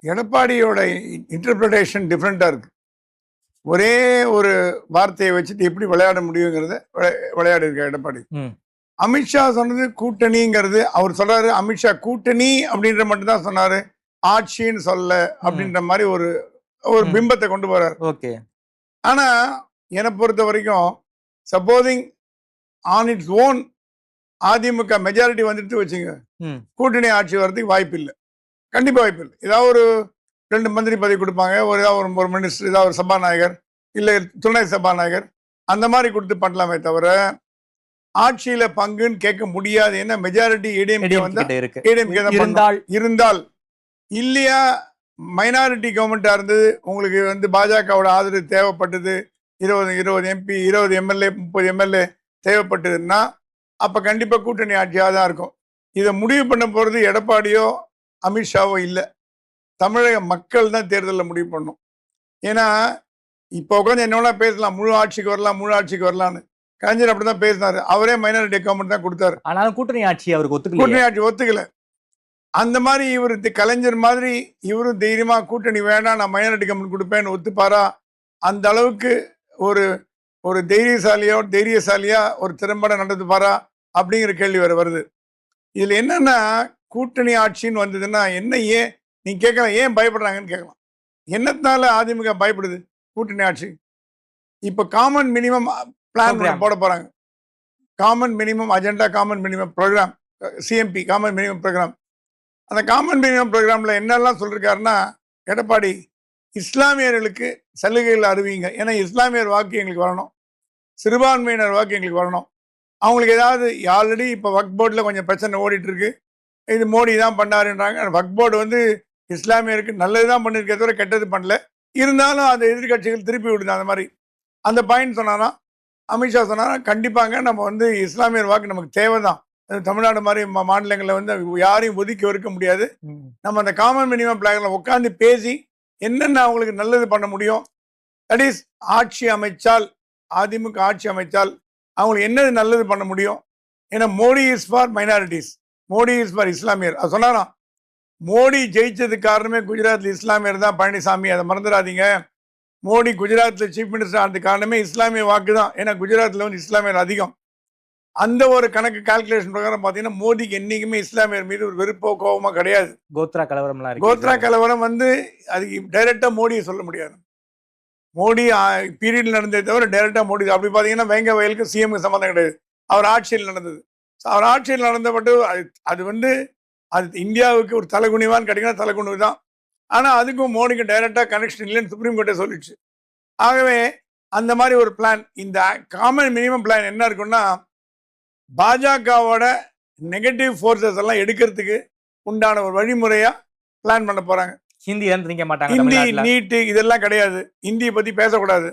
எடப்பாடியோட interpretation டிஃப்ரெண்ட்டாக இருக்குது. ஒரே ஒரு வார்த்தையை வச்சுட்டு எப்படி விளையாட முடியுங்கிறத விளையாடி இருக்க எடப்பாடி. அமித்ஷா சொன்னது கூட்டணிங்கிறது, அவர் சொல்றாரு அமித்ஷா கூட்டணி அப்படின்ற மட்டும் தான் சொன்னாரு, ஆட்சின்னு சொல்ல அப்படின்ற மாதிரி ஒரு ஒரு பிம்பத்தை கொண்டு போறாரு. ஓகே. ஆனா என்னை பொறுத்த வரைக்கும் supposing on its own AIADMK majority வந்துட்டு வச்சுங்க, கூட்டணி ஆட்சி வர்றதுக்கு வாய்ப்பு இல்லை, கண்டிப்பா வாய்ப்பு இல்லை. ஏதாவது ஒரு 2 மந்திரி பதவி கொடுப்பாங்க, ஏதாவது ஒரு மினிஸ்டர், ஏதாவது ஒரு சபாநாயகர் இல்லை துணை சபாநாயகர் அந்த மாதிரி கொடுத்து பண்ணலாமே தவிர ஆட்சியில பங்குன்னு கேட்க முடியாது. என்ன மெஜாரிட்டி ஏடிஎம்கே வந்தா இருந்தால் இல்லையா மைனாரிட்டி கவர்மெண்டா இருந்தது, உங்களுக்கு வந்து பாஜகவோட ஆதரவு தேவைப்பட்டது, 20 எம்பி 20 எம்எல்ஏ 30 எம்எல்ஏ தேவைப்பட்டதுன்னா அப்ப கண்டிப்பா கூட்டணி ஆட்சியாக தான் இருக்கும். இதை முடிவு பண்ண போறது எடப்பாடியோ அமித்ஷாவோ இல்லை, தமிழக மக்கள் தான் தேர்தலில் முடிவு பண்ணும். ஏன்னா இப்போ உட்காந்து என்னென்னா பேசலாம், முழு ஆட்சிக்கு வரலாம் முழு ஆட்சிக்கு வரலான்னு. கலைஞர் அப்படிதான் பேசினாரு, அவரே மைனாரிட்டி கவர்மெண்ட் தான் கொடுத்தாரு. ஆனாலும் கூட்டணி ஆட்சி அவருக்கு ஒத்துக்கல, கூட்டணி ஆட்சி ஒத்துக்கல. அந்த மாதிரி இவர் கலைஞர் மாதிரி இவரும் தைரியமா கூட்டணி வேணாம் நான் மைனாரிட்டி கவர்மெண்ட் கொடுப்பேன்னு ஒத்துப்பாரா? அந்த அளவுக்கு ஒரு ஒரு தைரியசாலியா ஒரு திறம்பட நடந்துப்பாரா அப்படிங்கிற கேள்வி வேற வருது. இதுல என்னன்னா கூட்டணி ஆட்சின்னு வந்ததுன்னா என்ன, ஏன் நீங்க கேட்கலாம், ஏன் பயப்படுறாங்கன்னு கேட்கலாம். என்னத்தினால அதிமுக பயப்படுது கூட்டணி ஆட்சி? இப்ப காமன் மினிமம் பிளான் போட போறாங்க, common minimum agenda, common minimum programme, CMP common minimum programme. அந்த காமன் மினிமம் ப்ரோக்ராம்ல என்னெல்லாம் சொல்லிருக்காருன்னா, எடப்பாடி இஸ்லாமியர்களுக்கு சலுகைகள் அறிவிங்க, ஏன்னா இஸ்லாமியர் வாக்கு எங்களுக்கு வரணும், சிறுபான்மையினர் வாக்கு எங்களுக்கு வரணும். அவங்களுக்கு ஏதாவது ஆல்ரெடி இப்போ வக்ஃப் போர்டில் கொஞ்சம் பிரச்சனை ஓடிட்டு இருக்கு, இது மோடி தான் பண்ணாருன்றாங்க. வக்ஃப் போர்டு வந்து இஸ்லாமியருக்கு நல்லது தான் பண்ணியிருக்கே தவிர கெட்டது பண்ணல. இருந்தாலும் அந்த எதிர்கட்சிகள் திருப்பி விடுது. அந்த மாதிரி அந்த பாயிண்ட் சொன்னானா அமித்ஷா சொன்னாரா, கண்டிப்பாங்க நம்ம வந்து இஸ்லாமியர் வாக்கு நமக்கு தேவைதான். தமிழ்நாடு மாதிரி மாநிலங்களில் வந்து யாரையும் ஒதுக்கி வைக்க முடியாது. நம்ம அந்த காமன் மினிமம் பிளான்ல உட்காந்து பேசி என்னென்ன அவங்களுக்கு நல்லது பண்ண முடியும், தட் இஸ் ஆட்சி அமைச்சால், அதிமுக ஆட்சி அமைச்சால் அவங்களுக்கு என்னது நல்லது பண்ண முடியும். ஏன்னா Modi is for minorities, Modi is for இஸ்லாமியர். அது சொன்னாராம். மோடி ஜெயிச்சதுக்கு காரணமே குஜராத்ல இஸ்லாமியர் தான், பழனிசாமி, அதை மறந்துடாதீங்க. மோடி குஜராத்ல சீஃப் மினிஸ்டர் ஆனதுக்கு காரணமே இஸ்லாமிய வாக்கு தான், ஏன்னா குஜராத்ல வந்து இஸ்லாமியர் அதிகம். அந்த ஒரு கணக்கு கால்குலேஷன் பிரகாரம் பார்த்தீங்கன்னா மோடிக்கு என்னைக்குமே இஸ்லாமியர் மீது ஒரு வெறுப்போ கோபமோ கிடையாது. கோத்ரா கலவரம் வந்து அதுக்கு டைரக்டா மோடியை சொல்ல முடியாது. மோடி பீரியட்ல நடந்ததை தவிர டைரக்டா மோடி அப்படி பார்த்தீங்கன்னா வேங்க வயலுக்கு சிஎம்க்கு சம்மந்தம் கிடையாது, அவர் ஆட்சியில் நடந்தது. அவர் ஆட்சியில் நடந்தப்பட்டு அது வந்து அது இந்தியாவுக்கு ஒரு தலைகுனிவான்னு கிடைக்குன்னா தலைகுனிவு தான். ஆனால் அதுக்கும் மோடிக்கு டைரக்டா கனெக்ஷன் இல்லைன்னு சுப்ரீம் கோர்ட்டே சொல்லிடுச்சு. ஆகவே அந்த மாதிரி ஒரு பிளான், இந்த காமன் மினிமம் பிளான் என்ன இருக்குன்னா, பாஜகவோட நெகட்டிவ் ஃபோர்ஸஸ் எல்லாம் எடுக்கிறதுக்கு உண்டான ஒரு வழிமுறையா பிளான் பண்ண போறாங்க. ஹிந்தி நீட்டு இதெல்லாம் கிடையாது, இந்தியை பத்தி பேசக்கூடாது,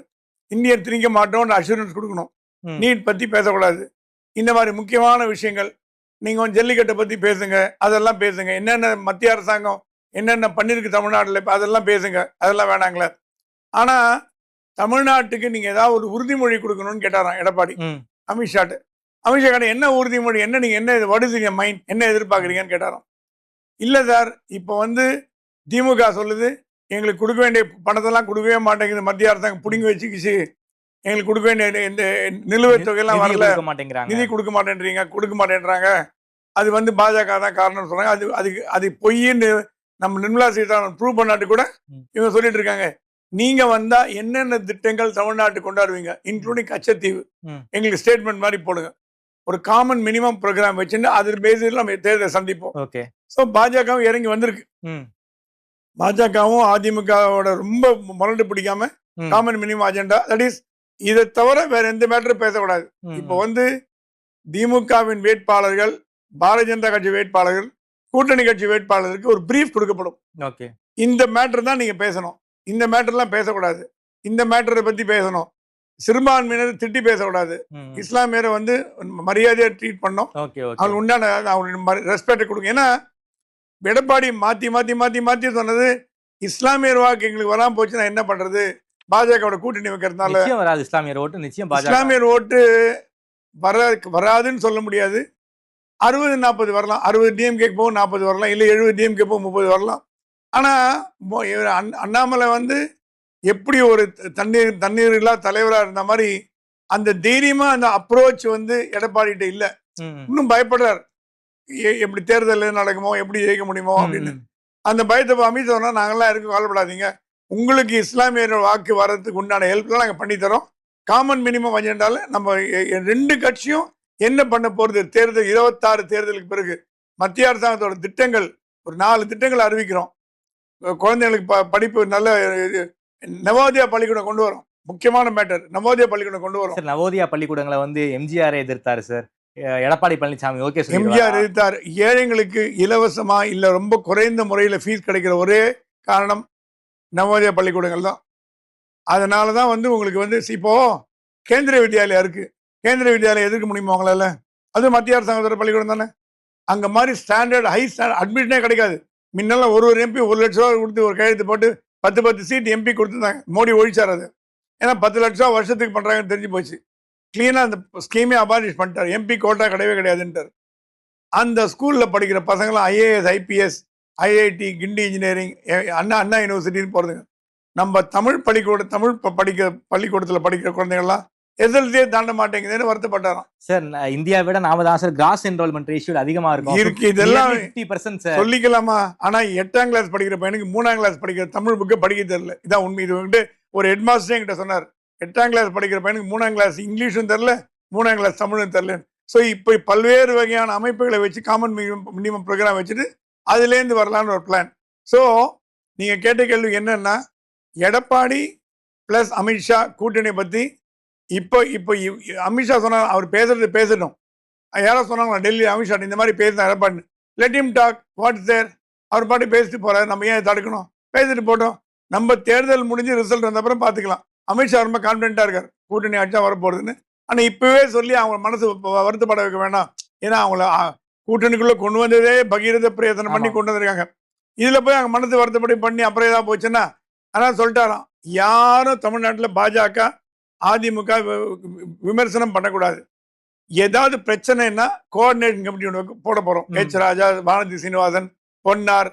இந்தியை திணிக்க மாட்டோம்னு அஷூரன்ஸ் கொடுக்கணும், நீட் பத்தி பேசக்கூடாது. இந்த மாதிரி முக்கியமான விஷயங்கள், நீங்க ஜல்லிக்கட்டை பத்தி பேசுங்க, அதெல்லாம் பேசுங்க. என்னென்ன மத்திய அரசாங்கம் என்னென்ன பண்ணிருக்கு தமிழ்நாட்டில் அதெல்லாம் பேசுங்க, அதெல்லாம் வேணாங்களே. ஆனா தமிழ்நாட்டுக்கு நீங்க ஏதாவது ஒரு உறுதிமொழி கொடுக்கணும்னு கேட்டாராம் எடப்பாடி அமித்ஷாட்டு. அமித்ஷா கிட்ட என்ன உறுதிமொழி, என்ன நீங்க என்ன வாட் இஸ் இன் மைண்ட், என்ன எதிர்பார்க்குறீங்கன்னு கேட்டாராம். இல்லை சார், இப்போ வந்து திமுக சொல்லுது எங்களுக்கு கொடுக்க வேண்டிய பணத்தெல்லாம் கொடுக்கவே மாட்டேங்குது, மத்திய அரசாங்கம் பிடுங்கி வச்சுக்கிச்சு, எங்களுக்கு கொடுக்க வேண்டிய இந்த நிலுவைத் தொகையெல்லாம் வரல, நிதி கொடுக்க மாட்டேன்றாங்க, அது வந்து பாஜக தான் காரணம் சொல்றாங்க. அது பொய்ன்னு நம்ம நிர்மலா சீதாராமன் ப்ரூவ் பண்ணாட்டு கூட இவங்க சொல்லிட்டு இருக்காங்க. நீங்க வந்தா என்னென்ன திட்டங்கள் தமிழ்நாட்டுக்கு கொண்டாடுவீங்க, இன்க்ளூடிங் கச்சத்தீவு, எங்களுக்கு ஸ்டேட்மெண்ட் மாதிரி போடுங்க. ஒரு காமன் மினிமம் ப்ரோக்ராம் வச்சுட்டு அது பேசிஸ் நம்ம தேர்தலை சந்திப்போம். ஸோ பாஜகவும் இறங்கி வந்திருக்கு. பாஜகவும் அதிமுகவோட ரொம்ப முரண்டு பிடிக்காம common minimum agenda, that is இதை தவிர வேற எந்த மேட்டரும் பேசக்கூடாது. இப்போ வந்து திமுகவின் வேட்பாளர்கள், பாரதிய ஜனதா கட்சி வேட்பாளர்கள், கூட்டணி கட்சி வேட்பாளருக்கு ஒரு பிரீஃப் கொடுக்கப்படும். இந்த மேட்டர் தான் நீங்க பேசணும், இந்த மேட்டர்லாம் பேசக்கூடாது, இந்த மேட்டரை பத்தி பேசணும், சிறுபான்மையினர் திட்டி பேசக்கூடாது, இஸ்லாமியரை வந்து மரியாதையா ட்ரீட் பண்ணோம், அவங்களுக்கு உண்டான அவங்களுக்கு ரெஸ்பெக்ட் கொடுங்க. ஏன்னா எடப்பாடி மாத்தி மாத்தி மாத்தி மாத்தி சொன்னது இஸ்லாமியர் வாக்கு எங்களுக்கு வராம போச்சுன்னா என்ன பண்றது, பாஜகவோட கூட்டணி வைக்கிறதுனால இஸ்லாமியர் ஓட்டு வராதுன்னு சொல்ல முடியாது. 60-40 வரலாம், 60 டிஎம்கே போகும், 40 வரலாம், இல்லை 70 டிஎம்கே போகும், 30 வரலாம். ஆனா இவர் அண்ணாமலை வந்து எப்படி ஒரு தண்ணீர் இல்லா தலைவரா இருந்த மாதிரி அந்த தைரியமா அந்த அப்ரோச் வந்து எடப்பாடிட்ட இல்ல. இன்னும் பயப்படுறாரு. எப்படி தேர்தல் நடக்குமோ, எப்படி ஜெயிக்க முடியுமோ அப்படின்னு. அந்த பயத்தை அமித்ஷா சொன்னா, நாங்கெல்லாம் இருக்கும் கவலைப்படாதீங்க, உங்களுக்கு இஸ்லாமியர் வாக்கு வர்றதுக்கு உண்டான ஹெல்ப்லாம் நாங்கள் பண்ணி தரோம். காமன் மினிமம் அஜெண்டால நம்ம 2 கட்சியும் என்ன பண்ண போறது, தேர்தல் 26 தேர்தலுக்கு பிறகு மத்திய அரசாங்கத்தோட திட்டங்கள் ஒரு 4 திட்டங்கள் அறிவிக்கிறோம். குழந்தைகளுக்கு படிப்பு நல்ல நவோதயா பள்ளிக்கூடம் கொண்டு வரும். முக்கியமான மேட்டர், நவோதயா பள்ளிக்கூடம் கொண்டு வரும். நவோதயா பள்ளிக்கூடங்களை வந்து எம்ஜிஆர் எதிர்த்தாரு சார். எடப்பாடி பழனிசாமி ஓகே எம்ஜிஆர் எதிர்த்தார். ஏழைங்களுக்கு இலவசமா இல்ல ரொம்ப குறைந்த முறையில் ஃபீஸ் கிடைக்கிற ஒரே காரணம் நவோதயா பள்ளிக்கூடங்கள் தான். அதனாலதான் வந்து உங்களுக்கு வந்து இப்போ கேந்திரிய வித்யாலயா இருக்கு. கேந்திரிய வித்யாலயா எதிர்க்க முடியுமா உங்களால? அது மத்திய அரசாங்கத்தோட பள்ளிக்கூடம் தானே. அங்க மாதிரி ஸ்டாண்டர்ட் ஹை ஸ்டாண்டர்ட் அட்மிஷனே கிடைக்காது. முன்னெல்லாம் ஒரு எம்பி 1 லட்ச ரூபா கொடுத்து ஒரு கையெழுத்து போட்டு 10 சீட் எம்பி கொடுத்துருந்தாங்க. மோடி ஒழிச்சார் அது. ஏன்னா 10 லட்ச ரூபா வருஷத்துக்கு பண்றாங்கன்னு தெரிஞ்சு போச்சு. கிளீனா அந்த ஸ்கீமே அபாலிஷ் பண்ணிட்டார். எம்பி கோட்டா கிடையவே கிடையாதுன்ட்டார். அந்த ஸ்கூல்ல படிக்கிற பசங்களாம் ஐஏஎஸ், ஐபிஎஸ், ஐஐடி, கிண்டி இன்ஜினியரிங், அண்ணா யூனிவர்சிட்டின்னு போறதுங்க. நம்ம தமிழ் பள்ளிக்கூடத்தில் படிக்கிற குழந்தைகள்லாம் எஸ்எல்சியே தாண்ட மாட்டேங்குதுன்னு வருத்தப்பட்டாராம். சார் இந்தியாவை விட நாம தான் சார் கிராஸ் என்ரோல்மெண்ட் ரேஷியோ அதிகமா இருக்கு. இதெல்லாம் 50% சொல்லிக்கலாமா? ஆனா 8ஆம் கிளாஸ் படிக்கிற பையனுக்கு 3ஆம் கிளாஸ் படிக்கிற தமிழ் புக்கை படிக்க தெரியல. இதான் உண்மை. இது வந்து ஒரு ஹெட் மாஸ்டர் என்கிட்ட சொன்னார். 8ஆம் கிளாஸ் படிக்கிற பையனுக்கு 3ஆம் கிளாஸ் இங்கிலீஷும் தெரியல, 3ஆம் கிளாஸ் தமிழும் தெரியல. ஸோ இப்போ பல்வேறு வகையான அமைப்புகளை வச்சு காமன் மினிமம் ப்ரோக்ராம் வச்சுட்டு அதுலேருந்து வரலான்னு ஒரு பிளான். ஸோ நீங்க கேட்ட கேள்வி என்னன்னா, எடப்பாடி பிளஸ் அமித்ஷா கூட்டணியை பத்தி இப்போ அமித்ஷா சொன்னா அவர் பேசட்டும். யாரோ சொன்னாங்களா டெல்லி அமித்ஷா இந்த மாதிரி பேசினா Edappadi, let him talk, what is there, அவர் பாட்டு பேசிட்டு போறாரு, நம்ம ஏன் தடுக்கணும்? பேசிட்டு போட்டோம். நம்ம தேர்தல் முடிஞ்சு ரிசல்ட் வந்த அப்புறம் பார்த்துக்கலாம். அமித்ஷா ரொம்ப கான்ஃபிடென்ட்டா இருக்காரு கூட்டணி ஆட்சியா வரப்போறதுன்னு. ஆனா இப்பவே சொல்லி அவங்க மனசு வருத்தப்பட வைக்க வேண்டாம். ஏன்னா அவங்கள கூட்டணிக்குள்ள கொண்டு வந்ததே பகீரத பிரயத்தனம் பண்ணி கொண்டு வந்திருக்காங்க. இதுல போய் அவங்க மனசு வருத்தப்படி பண்ணி அப்புறம் ஏதாவது போச்சுன்னா, அதான் சொல்லிட்டாராம், யாரும் தமிழ்நாட்டில் பாஜக அதிமுக விமர்சனம் பண்ணக்கூடாது. ஏதாவது பிரச்சனைன்னா கோஆர்டினேஷன் கமிட்டி ஒன்று போட போறோம். ஹெச் ராஜா, வானதி சீனிவாசன், பொன்னார்,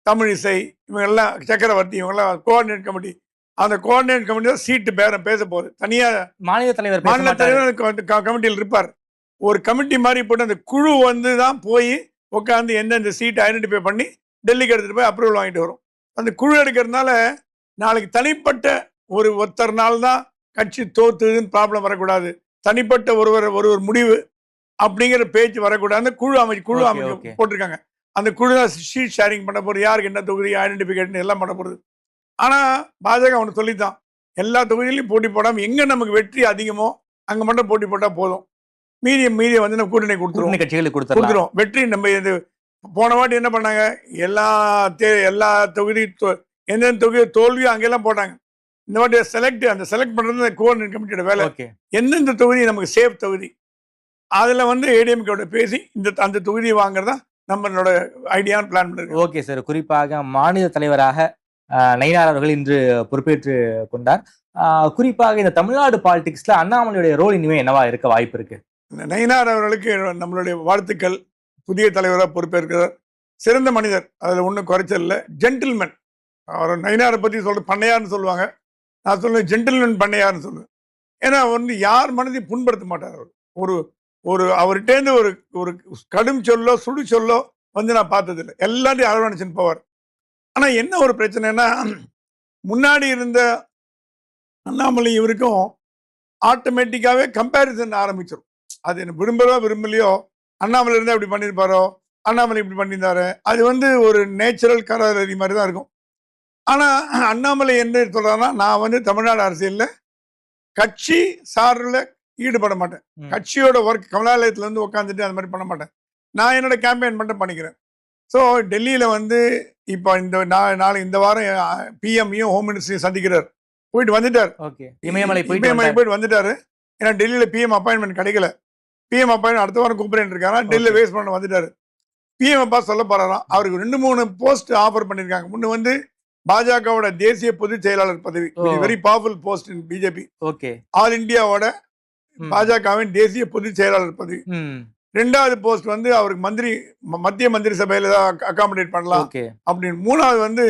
தமிழிசை, இவங்கெல்லாம் சக்கரவர்த்தி, இவங்கெல்லாம் கோஆர்டினேட் கமிட்டி. அந்த கோஆர்டினேட் கமிட்டி தான் சீட்டு பேச போகுது. தனியா மாநில தலைவர் கமிட்டியில் இருப்பார். ஒரு கமிட்டி மாதிரி போட்டு அந்த குழு வந்து தான் போய் உட்காந்து எந்தெந்த சீட்டை ஐடென்டிஃபை பண்ணி டெல்லிக்கு எடுத்துட்டு போய் அப்ரூவல் வாங்கிட்டு வரும். அந்த குழு எடுக்கிறதுனால நாளைக்கு தனிப்பட்ட ஒருத்தர் நாள் தான் கட்சி தோத்துதுன்னு ப்ராப்ளம் வரக்கூடாது. தனிப்பட்ட ஒருவர் முடிவு அப்படிங்கிற பேச்சு வரக்கூடாது. குழு அமைச்சு போட்டிருக்காங்க. அந்த குழு தான் ஷீட் ஷேரிங் பண்ண போறது, யாருக்கு என்ன தொகுதி ஐடென்டிஃபிகேஷன் எல்லாம் பண்ண போறது. ஆனா பாஜக அவனு சொல்லித்தான், எல்லா தொகுதியிலையும் போட்டி போடாம எங்க நமக்கு வெற்றி அதிகமோ அங்க மட்டும் போட்டி போட்டா போதும், மீதியை வந்து நம்ம கூட்டணி கொடுத்துருவோம். வெற்றி நம்ம இது போன வாட்டி என்ன பண்ணாங்க, எல்லா தொகுதி எந்தெந்த தொகுதி தோல்வியோ அங்கெல்லாம் போட்டாங்க. இந்த வாட்டி செலக்ட் பண்றது கோஆர்டினேட் கமிட்டியோட வேலை. எந்தெந்த தொகுதி நமக்கு சேஃப் தொகுதி, அதுல வந்து ஏடிஎம்கே பேசி அந்த தொகுதியை வாங்குறதா நம்மளோட ஐடியான்னு பிளான் பண்ணிருக்கோம். Okay sir. குறிப்பாக மாநில தலைவராக நயினார் அவர்கள் இன்று பொறுப்பேற்று கொண்டார். குறிப்பாக இந்த தமிழ்நாடு பாலிடிக்ஸ்ல அண்ணாமலையுடைய ரோல் இனிமே என்னவா இருக்க வாய்ப்பு இருக்கு? நயினார் அவர்களுக்கு நம்மளுடைய வாழ்த்துக்கள். புதிய தலைவராக பொறுப்பேற்கிறார். சிறந்த மனிதர், அதுல ஒன்றும் குறைச்சல் இல்லை. ஜென்டில்மேன். அவர் நயினாரை பத்தி பண்ணையார்னு சொல்லுவாங்க. நான் சொல்லுவேன் ஜென்டில்மேன் பண்ணையார்னு சொல்லுவேன். ஏன்னா வந்து யார் மனதையும் புண்படுத்த மாட்டார். அவர் ஒரு அவர்கிட்டேருந்து ஒரு கடும் சொல்லோ சுடு சொல்லோ வந்து நான் பார்த்ததில்லை. எல்லாத்தையும் அரவணைச்சுன்னு போவார். ஆனா என்ன ஒரு பிரச்சனைனா, முன்னாடி இருந்த அண்ணாமலை இவருக்கும் ஆட்டோமேட்டிக்காவே கம்பேரிசன் ஆரம்பிச்சிடும். அது என்ன விரும்பலையோ, அண்ணாமலை இருந்தா இப்படி பண்ணியிருப்பாரோ, அண்ணாமலை இப்படி பண்ணியிருந்தாரு, அது வந்து ஒரு நேச்சுரல் கராரி மாதிரி தான் இருக்கும். ஆனா அண்ணாமலை என்ன சொல்றாருன்னா, நான் வந்து தமிழ்நாடு அரசியல்ல கட்சி சார்பில் ஈடுபட மாட்டேன். கட்சியோட ஒர்க் கமலாலயத்துல இருந்து உட்காந்துட்டு அந்த மாதிரி பண்ண மாட்டேன். நான் என்னோட கேம்பெயின் மட்டும் பண்ணிக்கிறேன். ஸோ டெல்லியில வந்து இப்போ இந்த வாரம் பிஎம்ஐயும் ஹோம் மினிஸ்டரையும் சந்திக்கிறார். போயிட்டு வந்துட்டார். இமயமலை போயிட்டு வந்துட்டாரு. ஏன்னா டெல்லியில பிஎம் அப்பாயின்மெண்ட் கிடைக்கல. பிஎம் அப்பாயின்மெண்ட் அடுத்த வாரம் கூப்பிட்டு இருக்காரா, டெல்லியில வேஸ்ட் பண்ண வந்துட்டாரு. பிஎம் அப்பா சொல்ல போறாராம், அவருக்கு 2-3 போஸ்ட் ஆஃபர் பண்ணிருக்காங்க. முன்ன வந்து பாஜகவோட தேசிய பொதுச் செயலாளர் பதவி, வெரி பவர்ஃபுல் போஸ்ட் இன் பிஜேபி. ஆல் இந்தியாவோட பாஜகவின் தேசிய பொதுச் செயலாளர் பதவி. 2வது போஸ்ட் வந்து அவருக்கு மத்திய மந்திரி சபையில அகாமடேட் பண்ணலாம் அப்படின்னு. 3வது வந்து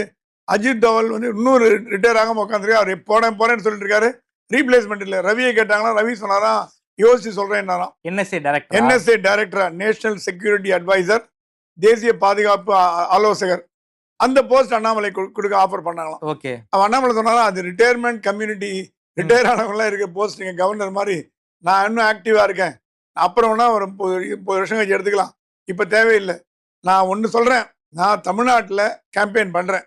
அஜித் தோவல் வந்து இன்னொரு ரிட்டையர் ஆகாம உட்காந்துருக்கு. அவர் போறேன்னு சொல்லிட்டு இருக்காரு. ரீப்ளேஸ்மெண்ட் இல்ல. ரவியை கேட்டாங்களா, ரவி சொன்னாராம் யோசிச்சு சொல்றேன்னாராம். NSA director. NSA டைரக்டரா, நேஷனல் செக்யூரிட்டி அட்வைசர், தேசிய பாதுகாப்பு ஆலோசகர். அந்த போஸ்ட் அண்ணாமலை கொடுக்க ஆஃபர் பண்ணாங்களாம். ஓகே. அவன் அண்ணாமலை சொன்னாலும் அது ரிட்டையர்மெண்ட் கம்யூனிட்டி, ரிட்டையர் ஆனவங்களாம் இருக்க போஸ்ட், நீங்க கவர்னர் மாதிரி நான் இன்னும் ஆக்டிவா இருக்கேன், அப்புறம் வேணா ஒரு 30 வருஷம் கழிச்சு எடுத்துக்கலாம், இப்ப தேவையில்லை. நான் ஒன்னு சொல்றேன், நான் தமிழ்நாட்டுல கேம்பெயின் பண்றேன்,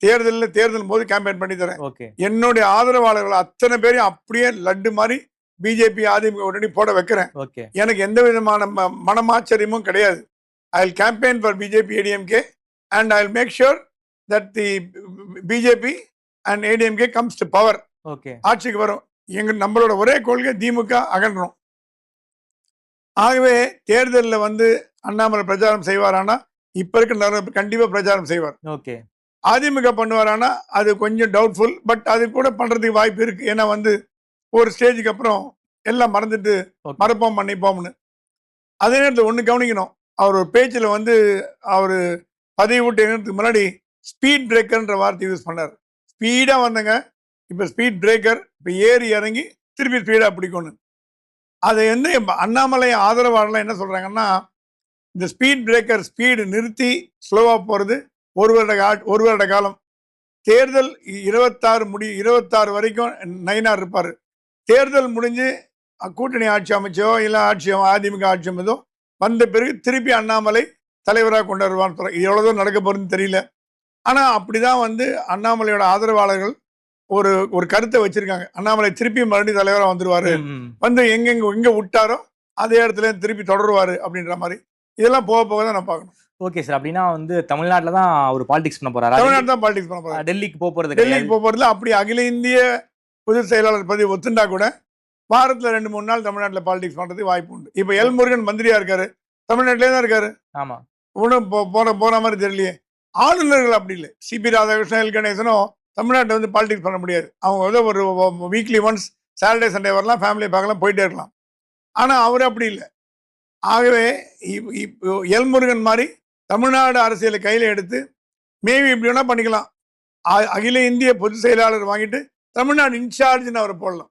தேர்தல் போது கேம்பெயின் பண்ணி தரேன். என்னுடைய ஆதரவாளர்கள் அத்தனை பேரையும் அப்படியே லட்டு மாதிரி பிஜேபி அதிமுக உடனே போட வைக்கிறேன். எனக்கு எந்த விதமான மனமாச்சரியமும் கிடையாது. I will campaign for BJP ADMK and I'll make sure that the BJP and ADMK comes to power. ஆட்சிக்கு வரும். நம்மளோட ஒரே கொள்கை திமுக அகன்றோம். ஆகவே தேர்தலில் வந்து அண்ணாமலை பிரச்சாரம் செய்வாரானா, இப்ப இருக்க கண்டிப்பா பிரச்சாரம் செய்வார். அதிமுக பண்ணுவாரானா அது கொஞ்சம் டவுட்ஃபுல். பட் அது கூட பண்றதுக்கு வாய்ப்பு இருக்கு. ஏன்னா வந்து ஒரு ஸ்டேஜுக்கு அப்புறம் எல்லாம் மறந்துட்டு மறப்போம் பண்ணிப்போம்னு. அதே நேரத்தில் ஒண்ணு கவனிக்கணும், அவர் ஒரு பேச்சில் வந்து அவர் பதவி விட்டு எங்கிறதுக்கு முன்னாடி ஸ்பீட் பிரேக்கர்ன்ற வார்த்தை யூஸ் பண்ணார். ஸ்பீடா வந்தங்க, இப்ப ஸ்பீட் பிரேக்கர், இப்ப ஏறி இறங்கி திருப்பி ஸ்பீடா பிடிக்கணும். அதை வந்து அண்ணாமலை ஆதரவாளர்லாம் என்ன சொல்றாங்கன்னா, இந்த ஸ்பீட் பிரேக்கர் ஸ்பீடு நிறுத்தி ஸ்லோவா போறது ஒரு வருட காலம். தேர்தல் 26 வரைக்கும் நயினார் இருப்பாரு. தேர்தல் முடிஞ்சு கூட்டணி ஆட்சி அமைச்சோ இல்ல அதிமுக ஆட்சி அமைச்சோ வந்த பிறகு திருப்பி அண்ணாமலை தலைவராக கொண்டு வருவான்னு சொல்ற. இது எவ்வளவு நடக்க போறதுன்னு தெரியல. ஆனா அப்படிதான் வந்து அண்ணாமலையோட ஆதரவாளர்கள் ஒரு கருத்தை வச்சிருக்காங்க. அண்ணாமலை திருப்பி மறுபடியும் தலைவராக வந்துருவாரு, வந்து எங்க விட்டாரோ அதே இடத்துல திருப்பி தொடருவாரு அப்படின்ற மாதிரி. இதெல்லாம் போக போக தான் நான் பார்க்கணும். Okay sir. அப்படின்னா வந்து தமிழ்நாட்டில் தான் ஒரு பாலிடிக்ஸ் பண்ண போறாரு. தமிழ்நாட்டில் தான் பாலிடிக்ஸ் பண்ண போறாரு. டெல்லிக்கு போறது அப்படி அகில இந்திய பொதுச் செயலாளர் பதவி ஒத்துண்டா கூட வாரத்துல 2-3 நாள் தமிழ்நாட்டில் பாலிடிக்ஸ் பண்றதுக்கு வாய்ப்பு உண்டு. இப்ப எல் முருகன் மந்திரியா இருக்காரு, தமிழ்நாட்டிலே தான் இருக்காரு. ஆமா, ஒன்றும் போற மாதிரி தெரியலையே. ஆளுநர்கள் அப்படி இல்லை. சிபி ராதாகிருஷ்ணன், எல் கணேசனும் தமிழ்நாட்டை வந்து பாலிடிக்ஸ் பண்ண முடியாது. அவங்க வந்து ஒரு வீக்லி ஒன்ஸ் சாட்டர்டே சண்டே வரலாம், ஃபேமிலியை பார்க்கலாம், போயிட்டே இருக்கலாம். ஆனா அவர் அப்படி இல்லை. ஆகவே எல் முருகன் மாதிரி தமிழ்நாடு அரசியலை கையில எடுத்து மேபி இப்படி வேணா பண்ணிக்கலாம். அகில இந்திய பொதுச் செயலாளர் வாங்கிட்டு தமிழ்நாடு இன்சார்ஜ்னு அவரை போடலாம்.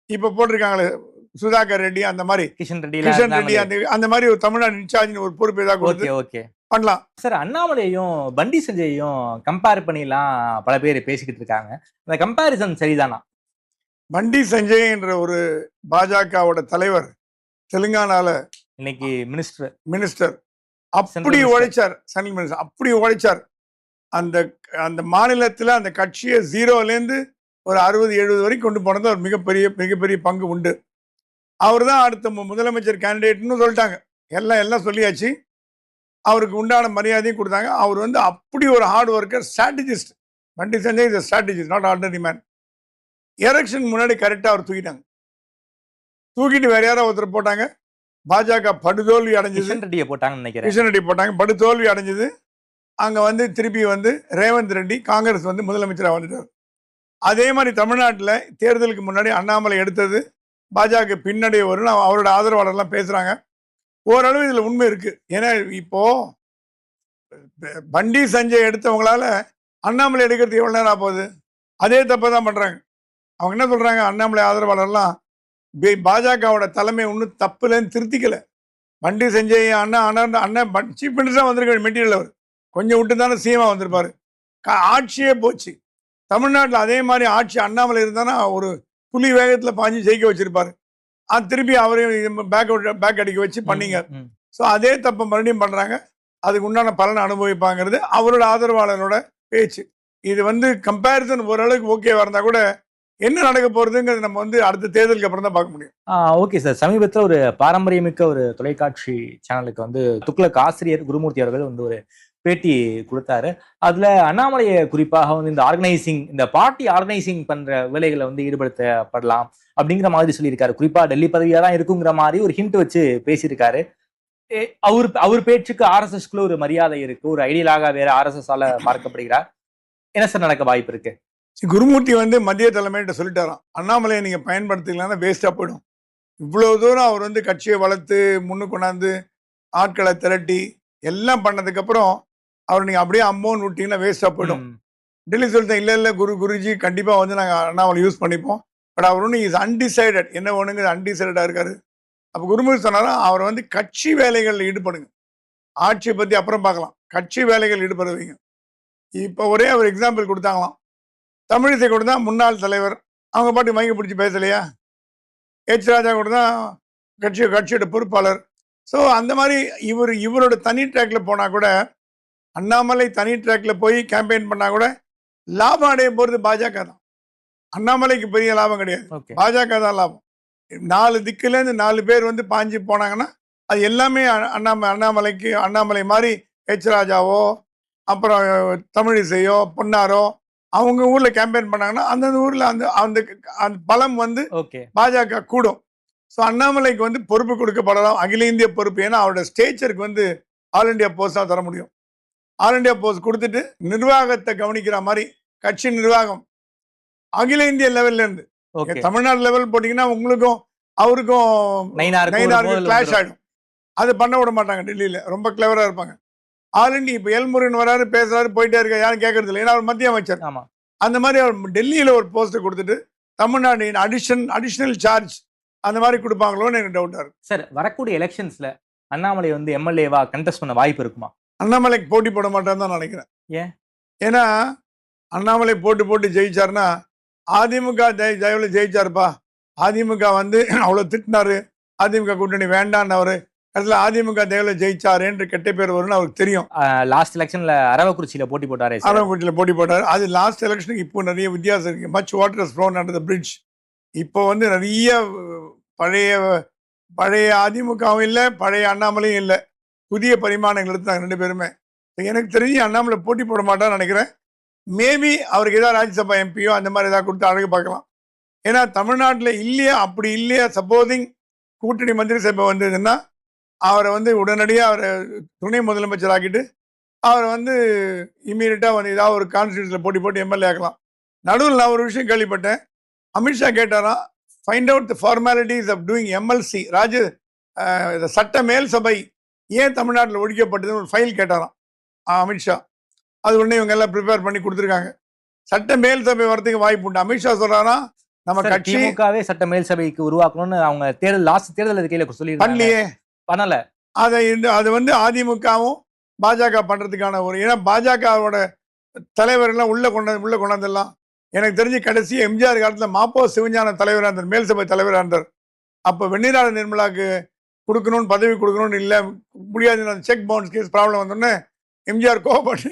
இப்ப போட்டிருக்காங்களே சுதாகர் ரெட்டி, அந்த மாதிரி கிஷன் ரெட்டி, அந்த மாதிரி ஒரு தமிழ்நாடு இன்சார்ஜ் ஒரு பொறுப்பு ஏதாவது கொடுத்து பண்ணலாம். சார், அண்ணாமலையும் பண்டி சஞ்சயையும் கம்பேர் பண்ணிலாம் பல பேர் பேசிக்கிட்டு இருக்காங்க. அந்த கம்பேரிசன் சரிதானா? பண்டி சஞ்சய் என்ற ஒரு பாஜகவோட தலைவர் தெலுங்கானால இன்னைக்கு மினிஸ்டர் அப்படி உழைச்சார். சென்ட்ரல் மினிஸ்டர் அப்படி உழைச்சார். அந்த மாநிலத்தில் அந்த கட்சியை 0லேருந்து ஒரு 60-70 வரைக்கும் கொண்டு போனது ஒரு மிகப்பெரிய பங்கு உண்டு. அவர் தான் அடுத்த முதலமைச்சர் கேண்டிடேட்னு சொல்லிட்டாங்க. எல்லாம் சொல்லியாச்சு. அவருக்கு உண்டான மரியாதையும் கொடுத்தாங்க. அவர் வந்து அப்படி ஒரு heart worker, strategist. Bandi Sanjay is strategist, not ordinary man. Election முன்னாடி கரெக்டாக அவர் தூக்கிட்டாங்க. தூக்கிட்டு வேற யாரோ ஒருத்தர் போட்டாங்க. பாஜக படுதோல்வி அடைஞ்சது. கிஷன் ரெட்டி போட்டாங்க, படுதோல்வி அடைஞ்சது. அங்க வந்து திருப்பி வந்து ரேவந்த் ரெட்டி காங்கிரஸ் வந்து முதலமைச்சராக வந்துட்டார். அதே மாதிரி தமிழ்நாட்டில் தேர்தலுக்கு முன்னாடி அண்ணாமலை எடுத்தது பாஜக பின்னடைய வரும் அவரோட ஆதரவாளர்லாம் பேசுறாங்க. ஓரளவு இதுல உண்மை இருக்கு. ஏன்னா இப்போ பண்டி சஞ்சய் எடுத்தவங்களால அண்ணாமலை எடுக்கிறது எவ்வளவு நேரம் ஆகுது? அதே தப்பை தான் பண்றாங்க. அவங்க என்ன சொல்றாங்க, அண்ணாமலை ஆதரவாளர்லாம் பாஜகவோட தலைமை ஒன்றும் தப்புலன்னு திருத்திக்கல. பண்டி சஞ்சய் அண்ணன் சீஃப் மினிஸ்டரா வந்திருக்க மெட்டீரியல். அவர் கொஞ்சம் விட்டு தானே சிஎம்மா வந்திருப்பாரு. ஆட்சியே போச்சு. தமிழ்நாட்டில் அதே மாதிரி ஆட்சி அண்ணாமலை இருந்தானா ஒரு புலி வேகத்துல பாஞ்சு ஜெயிக்க வச்சிருப்பாரு. அது திருப்பி அவரையும் பேக் அடிக்க வச்சு பண்ணீங்க. ஸோ அதே தப்பை மறுபடியும் பண்றாங்க. அதுக்கு உண்டான பலனை அனுபவிப்பாங்கிறது அவரோட ஆதரவாளரோட பேச்சு. இது வந்து கம்பேரிசன் ஓரளவுக்கு ஓகேவா இருந்தா கூட என்ன நடக்க போறதுங்கிறது நம்ம வந்து அடுத்த தேர்தலுக்கு அப்புறம் தான் பார்க்க முடியும். Okay sir. சமீபத்தில் ஒரு பாரம்பரியமிக்க ஒரு தொலைக்காட்சி சேனலுக்கு வந்து துக்ளக் ஆசிரியர் குருமூர்த்தி அவர்கள் வந்து ஒரு பேட்டி கொடுத்தாரு. அதுல அண்ணாமலையை குறிப்பாக வந்து இந்த பார்ட்டி ஆர்கனைசிங் பண்ற வேலைகளை வந்து ஈடுபடுத்தப்படலாம் அப்படிங்கிற மாதிரி சொல்லியிருக்காரு. குறிப்பா டெல்லி பதவியா தான் இருக்குங்கிற மாதிரி ஒரு ஹிண்ட் வச்சு பேசியிருக்காரு. அவர் பேச்சுக்கு ஆர்எஸ்எஸ்க்குள்ள ஒரு மரியாதை இருக்கு, ஒரு ஐடியலாக வேற ஆர்எஸ்எஸ் ஆல பார்க்கப்படுகிறார். என்ன சார் நடக்க வாய்ப்பு இருக்கு? குருமூர்த்தி வந்து மத்திய தலைமையிட்ட சொல்லிட்டாராம், அண்ணாமலையை நீங்க பயன்படுத்திக்கலாம்னா வேஸ்டா போயிடும். இவ்வளவு தூரம் அவர் வந்து கட்சியை வளர்த்து முன்னு கொண்டாந்து ஆட்களை திரட்டி எல்லாம் பண்ணதுக்கு அப்புறம் அவர் நீங்க அப்படியே அம்மோன்னு விட்டீங்கன்னா வேஸ்டா போயிடும். டெல்லி சொல்லிட்டேன், இல்லை குருஜி கண்டிப்பாக வந்து நாங்கள் அண்ணாமலை யூஸ் பண்ணிப்போம். பட் அவர் ஒன்றும் இஸ் அன்டிசைடட், என்ன ஒண்ணுங்க அன்டிசைடடாக இருக்காரு. அப்போ குருமூர்த்தி சொன்னாலும் அவர் வந்து கட்சி வேலைகளில் ஈடுபடுங்க, ஆட்சியை பற்றி அப்புறம் பார்க்கலாம், கட்சி வேலைகள் ஈடுபட வைங்க. இப்போ ஒரே ஒரு எக்ஸாம்பிள் கொடுத்தாங்களாம், தமிழிசை கூட தான் முன்னாள் தலைவர், அவங்க பாட்டு மைக்க பிடிச்சி பேசலையா. ஹெச் ராஜா கூட தான் கட்சியோட பொறுப்பாளர். ஸோ அந்த மாதிரி இவரோட தனி ட்ராக்ல போனால் கூட, அண்ணாமலை தனி ட்ராக்ல போய் கேம்பெயின் பண்ணால் கூட லாபம் அடைய போகிறது பாஜக தான். அண்ணாமலைக்கு பெரிய லாபம் கிடையாது, பாஜக தான் லாபம். 4 திக்குலேருந்து 4 பேர் வந்து பாஞ்சு போனாங்கன்னா அது எல்லாமே அண்ணாமலை மாதிரி ஹெச் ராஜாவோ அப்புறம் தமிழிசையோ பொன்னாரோ அவங்க ஊர்ல கேம்பெயின் பண்ணாங்கன்னா அந்தந்த ஊர்ல அந்த அந்த அந்த பலம் வந்து பாஜக கூடும். ஸோ அண்ணாமலைக்கு வந்து பொறுப்பு கொடுக்கப்படலாம், அகில இந்திய பொறுப்பு. ஏன்னா அவரோட ஸ்டேச்சருக்கு வந்து ஆல் இண்டியா போஸ்டா தர முடியும். ஆல் இண்டியா போஸ்ட் கொடுத்துட்டு நிர்வாகத்தை கவனிக்கிற மாதிரி கட்சி நிர்வாகம் அகில இந்திய லெவல்ல இருந்து, தமிழ்நாடு லெவல் போட்டீங்கன்னா உங்களுக்கும் அவருக்கும் கிளாஷ் ஆயிடும். அது பண்ண விட மாட்டாங்க டெல்லியில, ரொம்ப கிளவரா இருப்பாங்க. ஆல் இண்டியா இப்போ எல்முருகன் வராரு பேசுறாரு போயிட்டே இருக்க, யாரும் கேட்கறது இல்லை, ஏன்னா அவர் மத்திய அமைச்சர். அந்த மாதிரி அவர் டெல்லியில ஒரு போஸ்ட் கொடுத்துட்டு தமிழ்நாடு அடிஷனல் சார்ஜ் அந்த மாதிரி கொடுப்பாங்களோன்னு எனக்கு டவுட்டா இருக்கு. சார், வரக்கூடிய எலெக்ஷன்ஸ்ல அண்ணாமலை வந்து எம்எல்ஏவா கண்டெஸ்ட் பண்ண வாய்ப்பு இருக்குமா? அண்ணாமலைக்கு போட்டி போட மாட்டான்னு தான் நினைக்கிறேன். ஏன்? ஏன்னா அண்ணாமலை போட்டு ஜெயிச்சாருன்னா அதிமுக தயவுல ஜெயிச்சாருப்பா. அதிமுக வந்து அவ்வளவு திட்டினாரு, அதிமுக கூட்டணி வேண்டான்னு அதுல அதிமுக தயவுல ஜெயிச்சாரு என்று கெட்ட பேர் வரும்னு அவருக்கு தெரியும். லாஸ்ட் எலெக்ஷன்ல அரவக்குறிச்சியில போட்டி போட்டாரு. அது லாஸ்ட் எலெக்ஷனுக்கு இப்போ நிறைய வித்தியாசம் இருக்கு. Much water is flown under the bridge. இப்போ வந்து நிறைய பழைய அதிமுகவும் இல்லை, பழைய அண்ணாமலையும் இல்லை, புதிய பரிமாணங்கள் எடுத்தாங்க 2 பேருமே. எனக்கு தெரிஞ்சு அண்ணாமலை போட்டி போட மாட்டான்னு நினைக்கிறேன். மேபி அவருக்கு ஏதாவது ராஜ்யசபா எம்பியோ அந்த மாதிரி ஏதாவது கொடுத்து அழகு பார்க்கலாம். ஏன்னா தமிழ்நாட்டில் இல்லையா, அப்படி இல்லையா சப்போசிங் கூட்டணி மந்திரி சபை வந்ததுன்னா அவரை வந்து உடனடியாக அவரை துணை முதலமைச்சர் ஆக்கிட்டு அவரை வந்து இம்மீடியட்டாக வந்து ஏதாவது ஒரு கான்ஸ்டியூன்சியில் போட்டு எம்எல்ஏ ஆக்கலாம். நடுவில் நான் ஒரு விஷயம் கேள்விப்பட்டேன், அமித்ஷா கேட்டாராம், find out the formalities of doing MLC சட்ட மேல் சபை ஏன் தமிழ்நாட்டில் ஒழிக்கப்பட்டதுன்னு ஒரு ஃபைல் கேட்டாராம் அமித்ஷா. அது உடனே இவங்க எல்லாம் ப்ரிப்பேர் பண்ணி கொடுத்துருக்காங்க. சட்ட மேல் சபை வரதுக்கு வாய்ப்பு உண்டு. அமித்ஷா சொல்றாரா நம்ம கட்சி திமுகவே சட்ட மேல் சபைக்கு உருவாக்கணும்னு அவங்க லாஸ்ட் தேர்தல் அறிக்கையில சொல்லி பண்ணல. அது வந்து அதிமுகவும் பாஜக பண்றதுக்கான ஏன்னா பாஜகவோட தலைவர் எல்லாம் உள்ள கொண்டாந்துடலாம். எனக்கு தெரிஞ்சு கடைசி எம்ஜிஆர் காலத்துல மாப்போ சிவஞான தலைவராக இருந்தார், மேல் சபை தலைவராக இருந்தார். அப்ப வெண்ணிராட நிர்மலாக்கு கொடுக்கணும்னு பதவி கொடுக்கணும்னு இல்லை, முடியாது, செக் பவுன்ஸ் கேஸ் ப்ராப்ளம் வந்தோடனே எம்ஜிஆர் கோவப்பட்டு